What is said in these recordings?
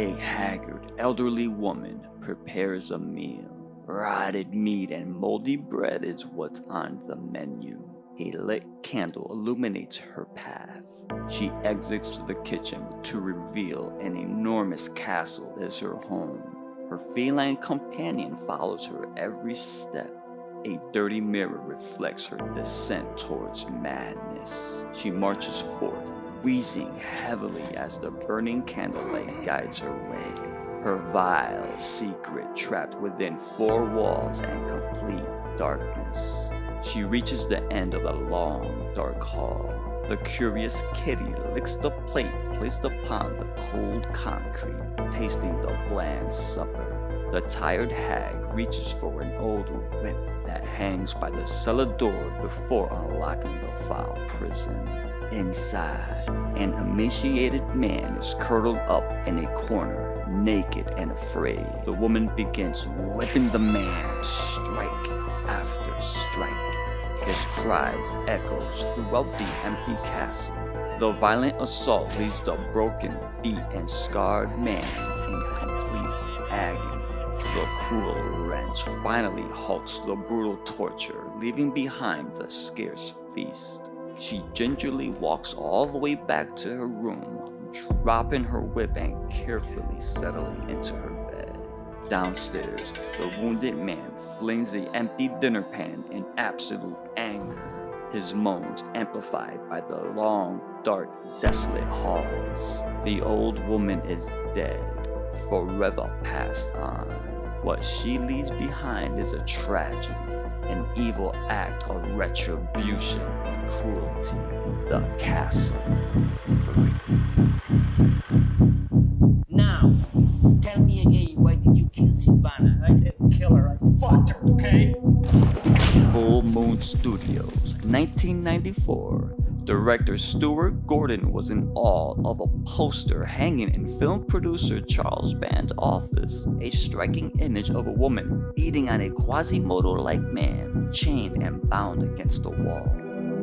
A haggard, elderly woman prepares a meal. Rotted meat and moldy bread is what's on the menu. A lit candle illuminates her path. She exits the kitchen to reveal an enormous castle is her home. Her feline companion follows her every step. A dirty mirror reflects her descent towards madness. She marches forth, wheezing heavily as the burning candlelight guides her way. Her vile secret trapped within four walls and complete darkness. She reaches the end of the long, dark hall. The curious kitty licks the plate placed upon the cold concrete, tasting the bland supper. The tired hag reaches for an old whip that hangs by the cellar door before unlocking the foul prison. Inside, an emaciated man is curled up in a corner, naked and afraid. The woman begins whipping the man, strike after strike. His cries echoes throughout the empty castle. The violent assault leaves the broken, beat, and scarred man in complete agony. The cruel wrench finally halts the brutal torture, leaving behind the scarce feast. She gingerly walks all the way back to her room, dropping her whip and carefully settling into her bed. Downstairs, the wounded man flings the empty dinner pan in absolute anger, his moans amplified by the long, dark, desolate halls. The old woman is dead, forever passed on. What she leaves behind is a tragedy, an evil act of retribution and cruelty. The Castle 3. Now, tell me again, why did you kill Silvana? I didn't kill her, I fucked her, okay? Full Moon Studios, 1994. Director Stuart Gordon was in awe of a poster hanging in film producer Charles Band's office. A striking image of a woman beating on a Quasimodo-like man, chained and bound against the wall.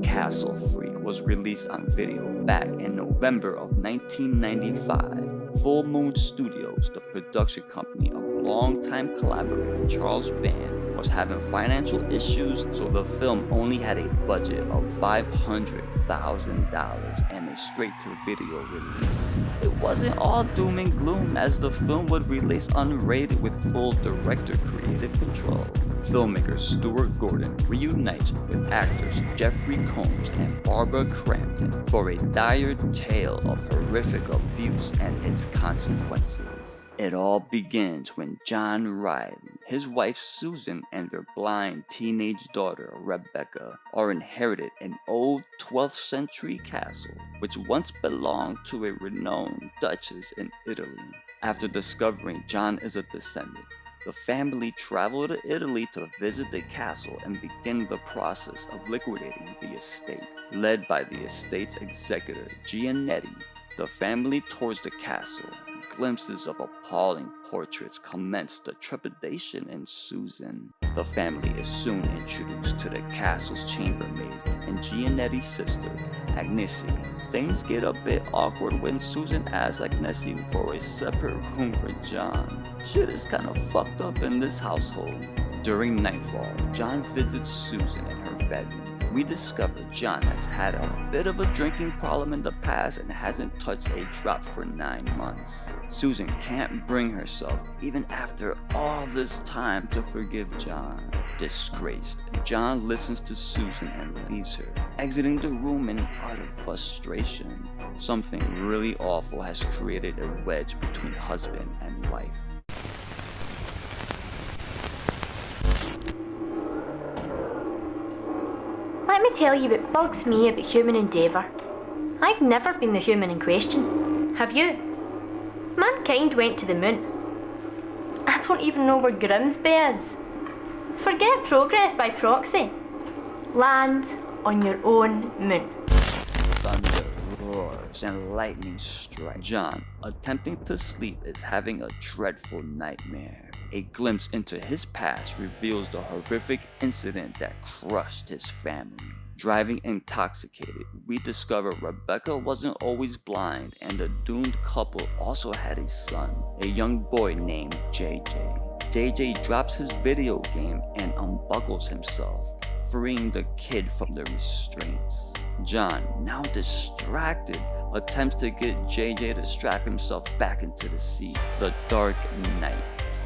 Castle Freak was released on video back in November of 1995. Full Moon Studios, the production company of longtime collaborator Charles Band, was having financial issues, so the film only had a budget of $500,000 and a straight-to-video release. It wasn't all doom and gloom, as the film would release unrated with full director creative control. Filmmaker Stuart Gordon reunites with actors Jeffrey Combs and Barbara Crampton for a dire tale of horrific abuse and its consequences. It all begins when John Riley, his wife Susan, and their blind teenage daughter Rebecca are inherited an old 12th century castle which once belonged to a renowned duchess in Italy. After discovering John is a descendant, the family travel to Italy to visit the castle and begin the process of liquidating the estate. Led by the estate's executor Giannetti, the family tours the castle. Glimpses of appalling portraits commence the trepidation in Susan. The family is soon introduced to the castle's chambermaid and Giannetti's sister, Agnesi. Things get a bit awkward when Susan asks Agnesi for a separate room for John. Shit is kinda fucked up in this household. During nightfall, John visits Susan in her bedroom. We discover John has had a bit of a drinking problem in the past and hasn't touched a drop for 9 months. Susan can't bring herself, even after all this time, to forgive John. Disgraced, John listens to Susan and leaves her, exiting the room in utter frustration. Something really awful has created a wedge between husband and wife. Let me tell you what bugs me about human endeavour. I've never been the human in question. Have you? Mankind went to the moon. I don't even know where Grimsby is. Forget progress by proxy. Land on your own moon. Thunder roars and lightning strikes. John, attempting to sleep, is having a dreadful nightmare. A glimpse into his past reveals the horrific incident that crushed his family. Driving intoxicated, we discover Rebecca wasn't always blind, and the doomed couple also had a son, a young boy named JJ. JJ drops his video game and unbuckles himself, freeing the kid from the restraints. John, now distracted, attempts to get JJ to strap himself back into the seat. The dark night,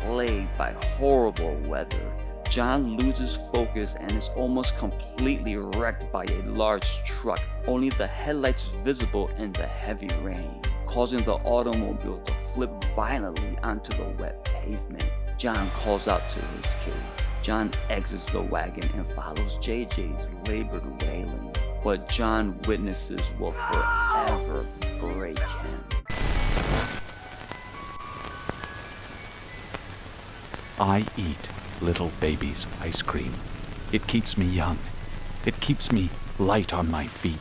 plagued by horrible weather, John loses focus and is almost completely wrecked by a large truck, only the headlights visible in the heavy rain, causing the automobile to flip violently onto the wet pavement. John calls out to his kids. John exits the wagon and follows JJ's labored wailing. What John witnesses will forever break him. I eat little baby's ice cream. It keeps me young. It keeps me light on my feet.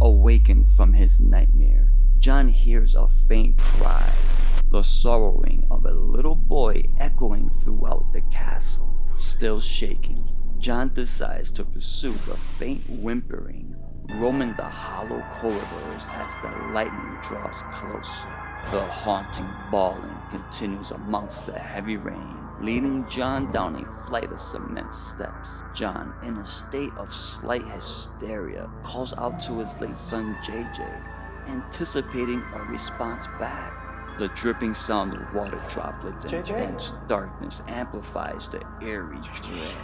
Awakened from his nightmare, John hears a faint cry, the sorrowing of a little boy echoing throughout the castle. Still shaken, John decides to pursue the faint whimpering, roaming the hollow corridors as the lightning draws closer. The haunting bawling continues amongst the heavy rain, leading John down a flight of cement steps. John, in a state of slight hysteria, calls out to his late son JJ, anticipating a response back. The dripping sound of water droplets and dense darkness amplifies the eerie dread.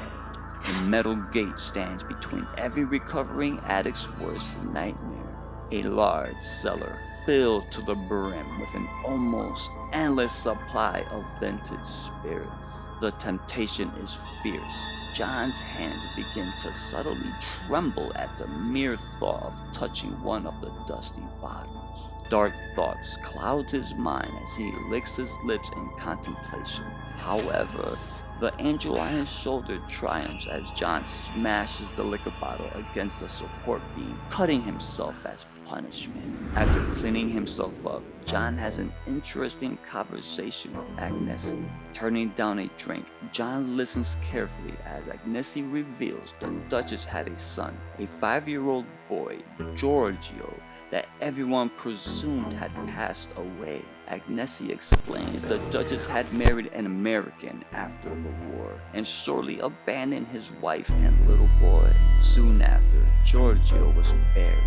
A metal gate stands between every recovering addict's worst nightmare. A large cellar filled to the brim with an almost endless supply of vintage spirits. The temptation is fierce. John's hands begin to subtly tremble at the mere thought of touching one of the dusty bottles. Dark thoughts cloud his mind as he licks his lips in contemplation. However, the angel on his shoulder triumphs as John smashes the liquor bottle against the support beam, cutting himself as punishment. After cleaning himself up, John has an interesting conversation with Agnesi. Turning down a drink, John listens carefully as Agnesi reveals the Duchess had a son, a 5-year-old boy, Giorgio, that everyone presumed had passed away. Agnesi explains the Duchess had married an American after the war and shortly abandoned his wife and little boy. Soon after, Giorgio was buried.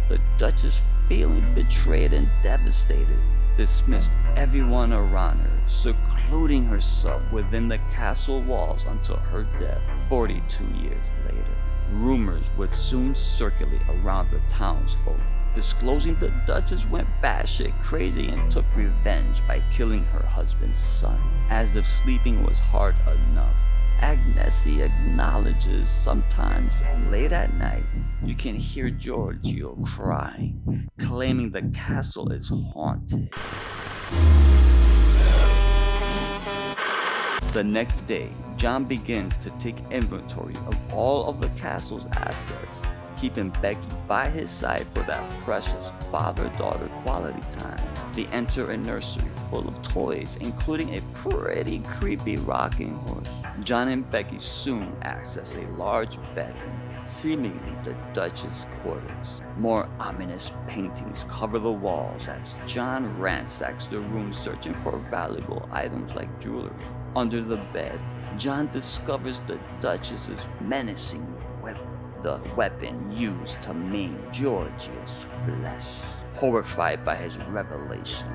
The Duchess, feeling betrayed and devastated, dismissed everyone around her, secluding herself within the castle walls until her death 42 years later. Rumors would soon circulate around the townsfolk, disclosing the Duchess went batshit crazy and took revenge by killing her husband's son. As if sleeping was hard enough, Agnesi acknowledges sometimes late at night you can hear Giorgio crying, claiming the castle is haunted. The next day, John begins to take inventory of all of the castle's assets, keeping Becky by his side for that precious father-daughter quality time. They enter a nursery full of toys, including a pretty creepy rocking horse. John and Becky soon access a large bedroom, seemingly the Duchess' quarters. More ominous paintings cover the walls as John ransacks the room searching for valuable items like jewelry. Under the bed, John discovers the Duchess's menacing weapon, the weapon used to maim Giorgio's flesh. Horrified by his revelation,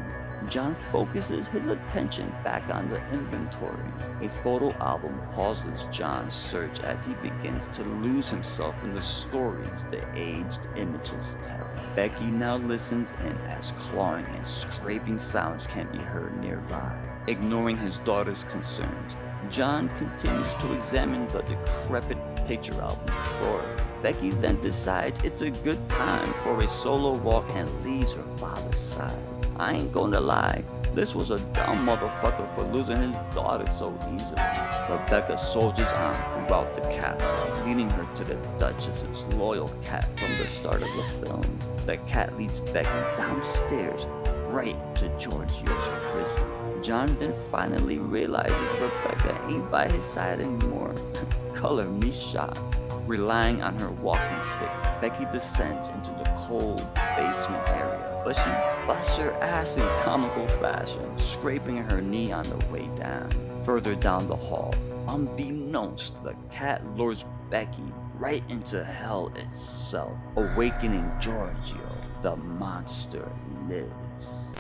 John focuses his attention back on the inventory. A photo album pauses John's search as he begins to lose himself in the stories the aged images tell. Becky now listens in as clawing and scraping sounds can be heard nearby. Ignoring his daughter's concerns, John continues to examine the decrepit picture album thoroughly. Becky then decides it's a good time for a solo walk and leaves her father's side. I ain't gonna lie, this was a dumb motherfucker for losing his daughter so easily. Rebecca soldiers on throughout the castle, leading her to the Duchess's loyal cat from the start of the film. The cat leads Becky downstairs, right to Giorgio's prison. John then finally realizes Rebecca ain't by his side anymore. Color me shocked. Relying on her walking stick, Becky descends into the cold basement area, but she busts her ass in comical fashion, scraping her knee on the way down. Further down the hall, unbeknownst, the cat lures Becky right into hell itself, awakening Giorgio. The monster lives.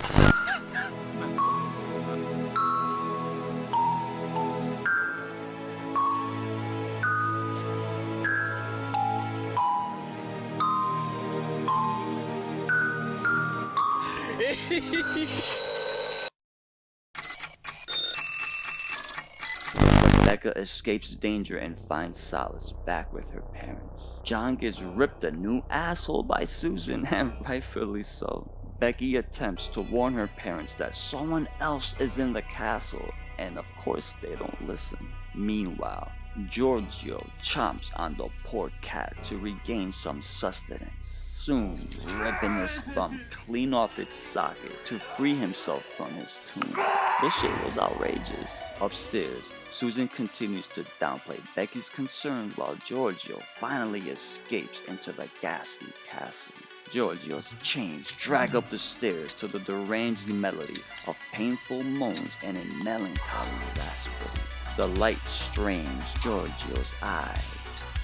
Rebecca escapes danger and finds solace back with her parents. John gets ripped a new asshole by Susan, and rightfully so. Becky attempts to warn her parents that someone else is in the castle, and of course they don't listen. Meanwhile, Giorgio chomps on the poor cat to regain some sustenance, soon ripping his thumb clean off its socket to free himself from his tomb. This shit was outrageous. Upstairs, Susan continues to downplay Becky's concern while Giorgio finally escapes into the ghastly castle. Giorgio's chains drag up the stairs to the deranged melody of painful moans and a melancholy raspberry. The light strains Giorgio's eyes.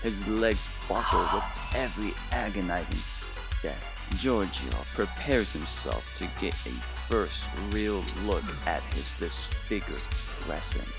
His legs buckle with every agonizing step. Giorgio prepares himself to get a first real look at his disfigured presence.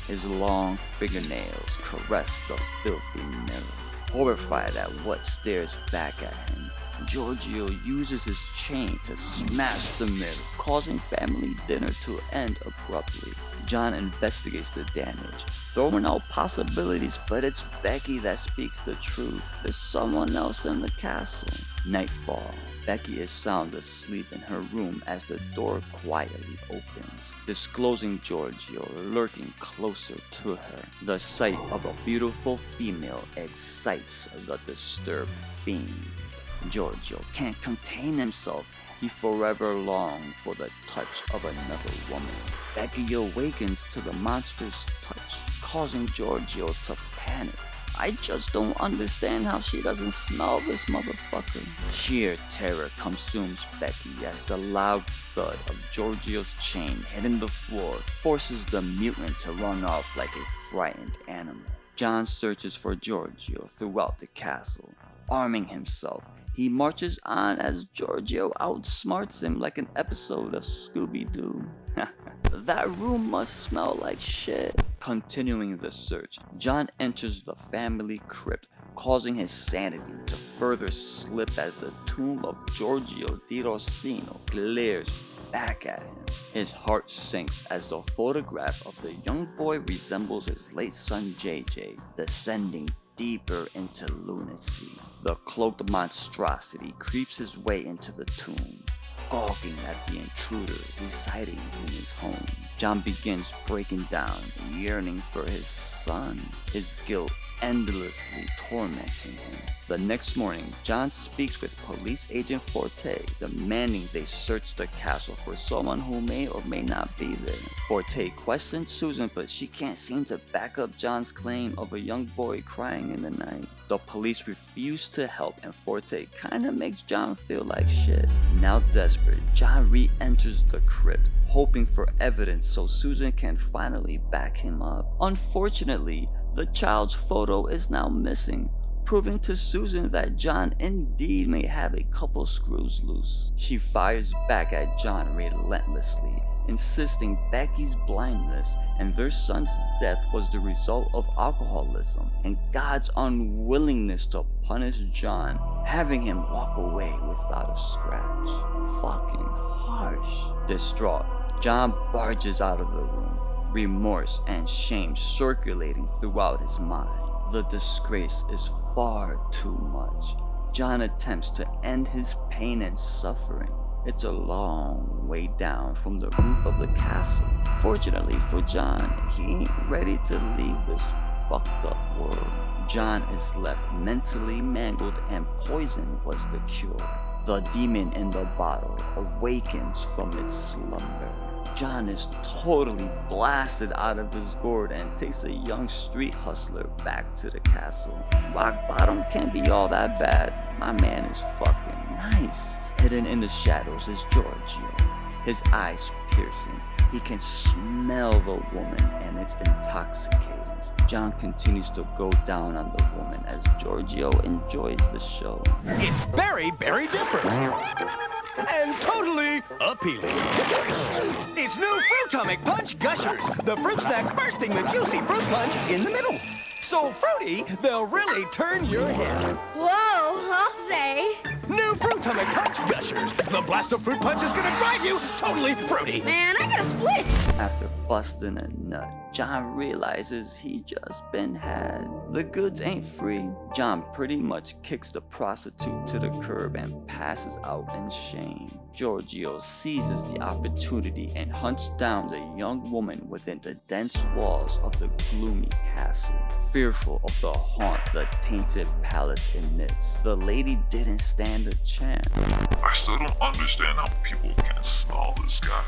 His long fingernails caress the filthy mirror. Horrified at what stares back at him, Giorgio uses his chain to smash the mirror, causing family dinner to end abruptly. John investigates the damage, throwing out possibilities, but it's Becky that speaks the truth. There's someone else in the castle. Nightfall. Becky is sound asleep in her room as the door quietly opens, disclosing Giorgio lurking closer to her. The sight of a beautiful female excites the disturbed fiend. Giorgio can't contain himself. He forever longs for the touch of another woman. Becky awakens to the monster's touch, causing Giorgio to panic. I just don't understand how she doesn't smell this motherfucker. Sheer terror consumes Becky as the loud thud of Giorgio's chain hitting the floor forces the mutant to run off like a frightened animal. John searches for Giorgio throughout the castle. Arming himself, he marches on as Giorgio outsmarts him like an episode of Scooby-Doo. That room must smell like shit. Continuing the search, John enters the family crypt, causing his sanity to further slip as the tomb of Giorgio di Rossino glares back at him. His heart sinks as the photograph of the young boy resembles his late son JJ, descending deeper into lunacy. The cloaked monstrosity creeps his way into the tomb, gawking at the intruder residing in his home. John begins breaking down, yearning for his son, his guilt endlessly tormenting him. The next morning, John speaks with Police Agent Forte, demanding they search the castle for someone who may or may not be there. Forte questions Susan, but she can't seem to back up John's claim of a young boy crying in the night. The police refuse to help, and Forte kinda makes John feel like shit. Now desperate, John re-enters the crypt, hoping for evidence so Susan can finally back him up. Unfortunately, the child's photo is now missing, proving to Susan that John indeed may have a couple screws loose. She fires back at John relentlessly, insisting Becky's blindness and their son's death was the result of alcoholism and God's unwillingness to punish John, having him walk away without a scratch. Fucking harsh. Distraught, John barges out of the room, remorse and shame circulating throughout his mind. The disgrace is far too much. John attempts to end his pain and suffering. It's a long way down from the roof of the castle. Fortunately for John, he ain't ready to leave this fucked up world. John is left mentally mangled and poison was the cure. The demon in the bottle awakens from its slumber. John is totally blasted out of his gourd and takes a young street hustler back to the castle. Rock bottom can't be all that bad. My man is fucking nice. Hidden in the shadows is Giorgio, his eyes piercing. He can smell the woman and it's intoxicating. John continues to go down on the woman as Giorgio enjoys the show. It's very, very different. And totally appealing. It's new Fruitomic Punch Gushers, the fruit snack bursting the juicy fruit punch in the middle. So fruity, they'll really turn your head. Whoa, I'll say. New Fruitomic Punch Gushers. The blast of fruit punch is gonna drive you totally fruity. Man, I gotta split. After busting a nut, John realizes he just been had. The goods ain't free. John pretty much kicks the prostitute to the curb and passes out in shame. Giorgio seizes the opportunity and hunts down the young woman within the dense walls of the gloomy castle. Fearful of the haunt the tainted palace emits, the lady didn't stand a chance. I still don't understand how people can smell this guy.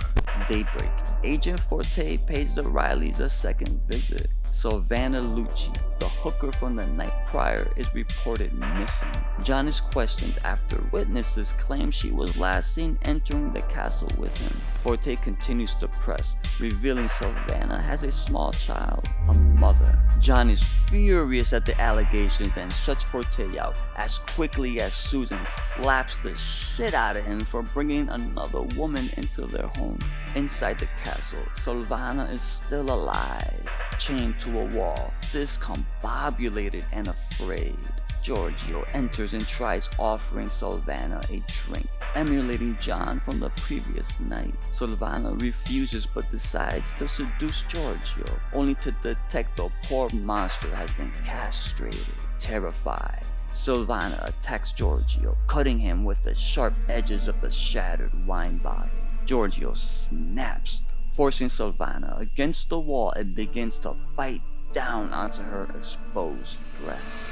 Daybreak. Agent Forte pays the Rileys a second visit. Savannah Lucci, the hooker from the night prior, is reported missing. John is questioned after witnesses claim she was last seen entering the castle with him. Forte continues to press, revealing Savannah has a small child, a mother. John is furious at the allegations and shuts Forte out as quickly as Susan slaps the shit out of him for bringing another woman into their home. Inside the castle, Savannah is still alive, chained to a wall, discombobulated and afraid. Giorgio enters and tries offering Savannah a drink, emulating John from the previous night. Savannah refuses but decides to seduce Giorgio, only to detect the poor monster has been castrated. Terrified, Savannah attacks Giorgio, cutting him with the sharp edges of the shattered wine bottle. Giorgio snaps, forcing Savannah against the wall and begins to bite down onto her exposed breast.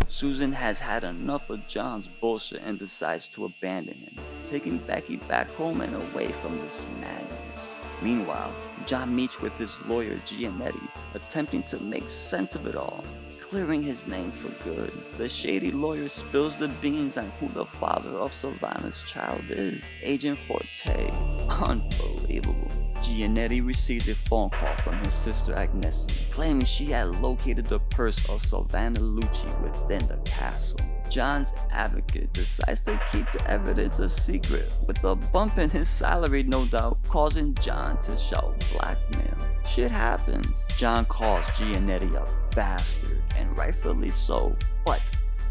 Susan has had enough of John's bullshit and decides to abandon him, taking Becky back home and away from this madness. Meanwhile, John meets with his lawyer Giannetti, attempting to make sense of it all, clearing his name for good. The shady lawyer spills the beans on who the father of Savannah's child is, Agent Forte. Unbelievable. Giannetti receives a phone call from his sister Agnesi, claiming she had located the purse of Savannah Lucci within the castle. John's advocate decides to keep the evidence a secret, with a bump in his salary no doubt, causing John to shout blackmail. Shit happens. John calls Giannetti a bastard, and rightfully so, but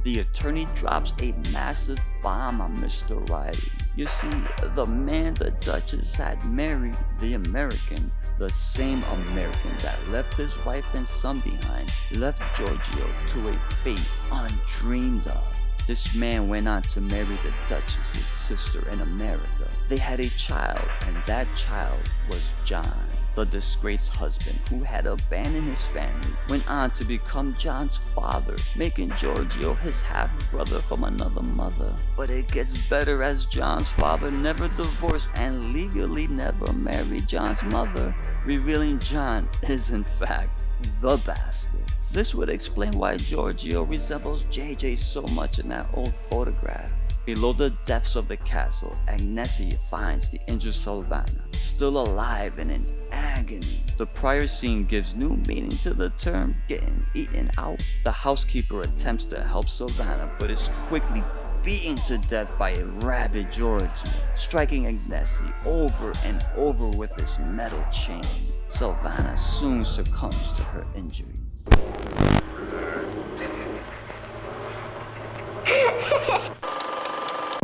the attorney drops a massive bomb on Mr. Riley. You see, the man the Duchess had married, the American, the same American that left his wife and son behind, left Giorgio to a fate undreamed of. This man went on to marry the Duchess's sister in America. They had a child, and that child was John. The disgraced husband who had abandoned his family went on to become John's father, making Giorgio his half-brother from another mother. But it gets better as John's father never divorced and legally never married John's mother, revealing John is in fact the bastard. This would explain why Giorgio resembles JJ so much in that old photograph. Below the depths of the castle, Agnesi finds the injured Savannah, still alive and in agony. The prior scene gives new meaning to the term getting eaten out. The housekeeper attempts to help Savannah, but is quickly beaten to death by a rabid Giorgio, striking Agnesi over and over with his metal chain. Savannah soon succumbs to her injuries.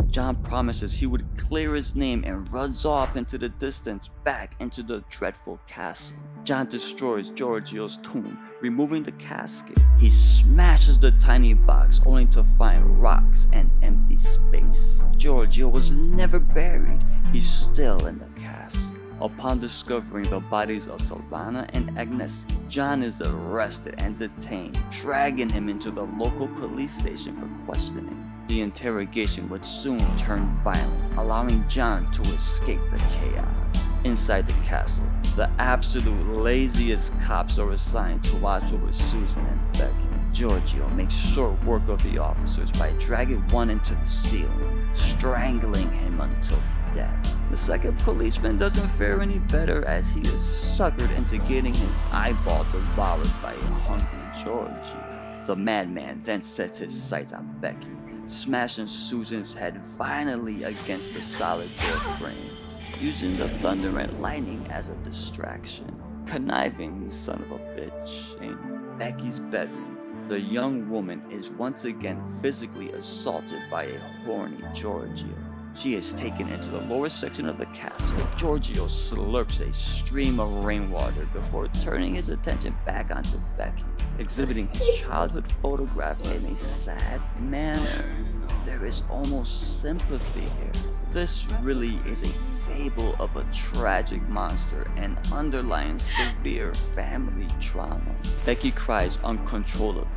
John promises he would clear his name and runs off into the distance back into the dreadful castle. John destroys Giorgio's tomb, removing the casket. He smashes the tiny box only to find rocks and empty space. Giorgio was never buried. He's still in the castle. Upon discovering the bodies of Savannah and Agnesi, John is arrested and detained, dragging him into the local police station for questioning. The interrogation would soon turn violent, allowing John to escape the chaos. Inside the castle, the absolute laziest cops are assigned to watch over Susan and Becky. Giorgio makes short work of the officers by dragging one into the ceiling, strangling him until death. The second policeman doesn't fare any better as he is suckered into getting his eyeball devoured by a hungry Giorgio. The madman then sets his sights on Becky, smashing Susan's head violently against the solid door frame, using the thunder and lightning as a distraction. Conniving son of a bitch. In Becky's bedroom, the young woman is once again physically assaulted by a horny Giorgio. She is taken into the lower section of the castle. Giorgio slurps a stream of rainwater before turning his attention back onto Becky, exhibiting his childhood photograph in a sad manner. There is almost sympathy here. This really is a fable of a tragic monster and underlying severe family trauma. Becky cries uncontrollably,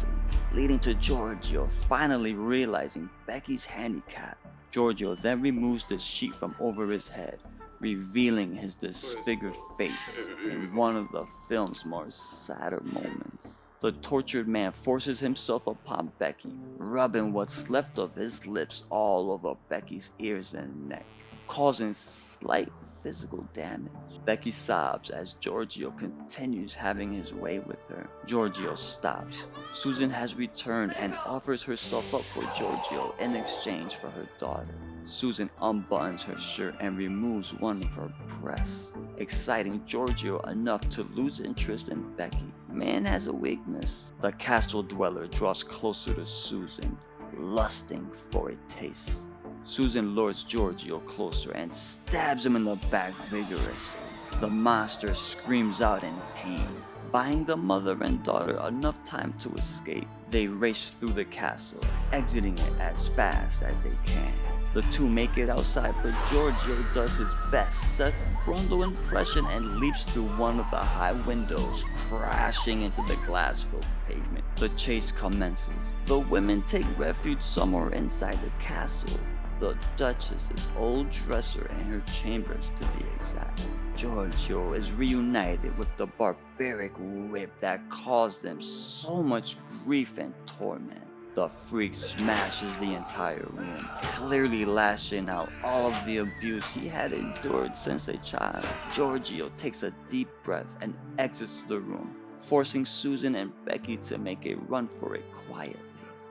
leading to Giorgio finally realizing Becky's handicap. Giorgio then removes the sheet from over his head, revealing his disfigured face in one of the film's more sadder moments. The tortured man forces himself upon Becky, rubbing what's left of his lips all over Becky's ears and neck, causing slight physical damage. Becky sobs as Giorgio continues having his way with her. Giorgio stops. Susan has returned and offers herself up for Giorgio in exchange for her daughter. Susan unbuttons her shirt and removes one of her breasts, exciting Giorgio enough to lose interest in Becky. Man has a weakness. The castle dweller draws closer to Susan, lusting for a taste. Susan lures Giorgio closer and stabs him in the back vigorously. The monster screams out in pain, buying the mother and daughter enough time to escape. They race through the castle, exiting it as fast as they can. The two make it outside, but Giorgio does his best Seth Brundle impression and leaps through one of the high windows, crashing into the glass-filled pavement. The chase commences. The women take refuge somewhere inside the castle. The Duchess's old dresser and her chambers, to be exact. Giorgio is reunited with the barbaric whip that caused them so much grief and torment. The freak smashes the entire room, clearly lashing out all of the abuse he had endured since a child. Giorgio takes a deep breath and exits the room, forcing Susan and Becky to make a run for it quietly.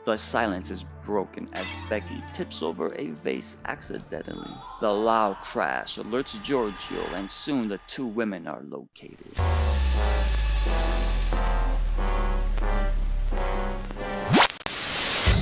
The silence is broken as Becky tips over a vase accidentally. The loud crash alerts Giorgio, and soon the two women are located.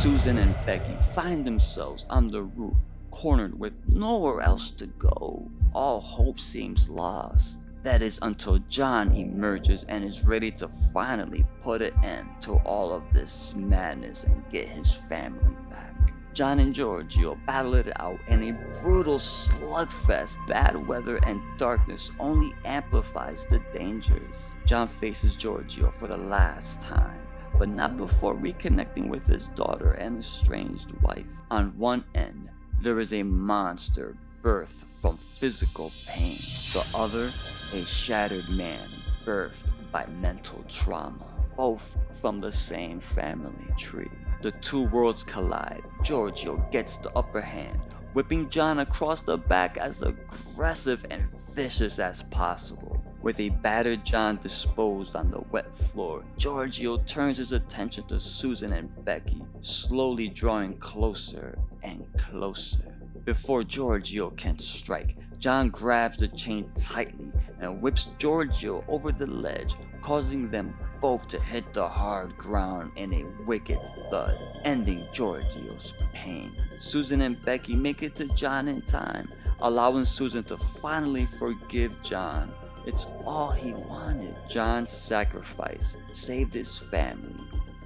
Susan and Becky find themselves on the roof, cornered with nowhere else to go. All hope seems lost. That is until John emerges and is ready to finally put an end to all of this madness and get his family back. John and Giorgio battle it out in a brutal slugfest. Bad weather and darkness only amplifies the dangers. John faces Giorgio for the last time, but not before reconnecting with his daughter and estranged wife. On one end, there is a monster birthed from physical pain. The other, a shattered man birthed by mental trauma, both from the same family tree. The two worlds collide. Giorgio gets the upper hand, whipping John across the back as aggressive and vicious as possible. With a battered John disposed on the wet floor, Giorgio turns his attention to Susan and Becky, slowly drawing closer and closer. Before Giorgio can strike, John grabs the chain tightly and whips Giorgio over the ledge, causing them both to hit the hard ground in a wicked thud, ending Giorgio's pain. Susan and Becky make it to John in time, allowing Susan to finally forgive John. It's all he wanted. John's sacrifice saved his family.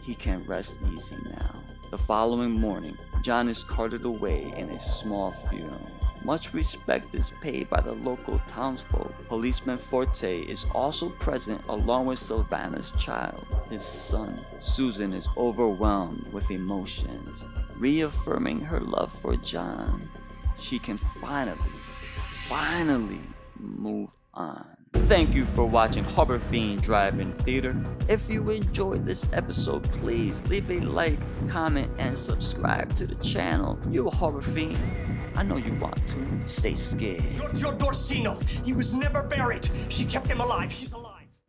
He can rest easy now. The following morning, John is carted away in a small funeral. Much respect is paid by the local townsfolk. Policeman Forte is also present along with Sylvana's child, his son. Susan is overwhelmed with emotions, reaffirming her love for John, she can finally move on. Thank you for watching Horror Fiend Drive-In Theater. If you enjoyed this episode, please leave a like, comment, and subscribe to the channel. You a horror fiend. I know you want to. Stay scared. Giorgio Dorsino. He was never buried. She kept him alive. He's alive.